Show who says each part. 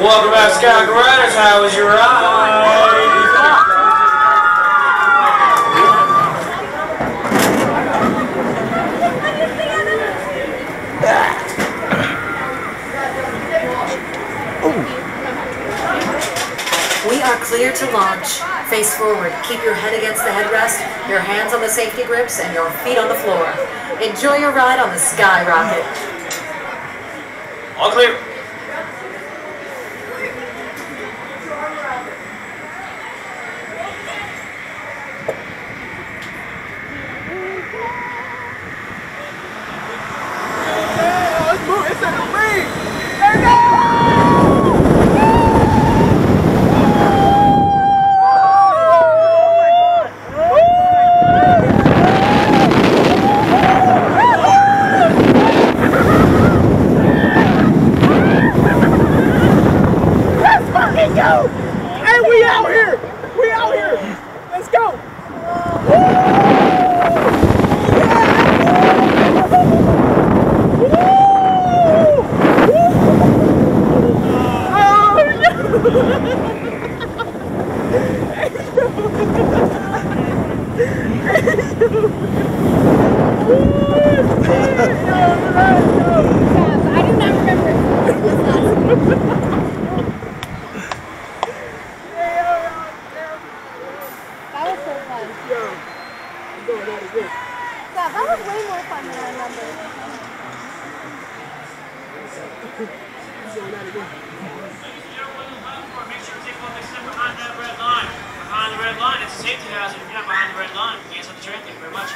Speaker 1: Welcome back, Sky Riders. How was your ride?
Speaker 2: We are clear to launch. Face forward. Keep your head against the headrest, your hands on the safety grips, and your feet on the floor. Enjoy your ride on the Sky Rocket.
Speaker 1: All clear.
Speaker 3: Hey, we out here! We out here! Let's go!
Speaker 4: I do not remember this last week. Yeah, that was way more fun than I remember.
Speaker 1: Make sure to take one next step behind that red line. Behind the red line, it's a safety hazard. If you're not behind the red line, you can't stop the train. Thank you very much.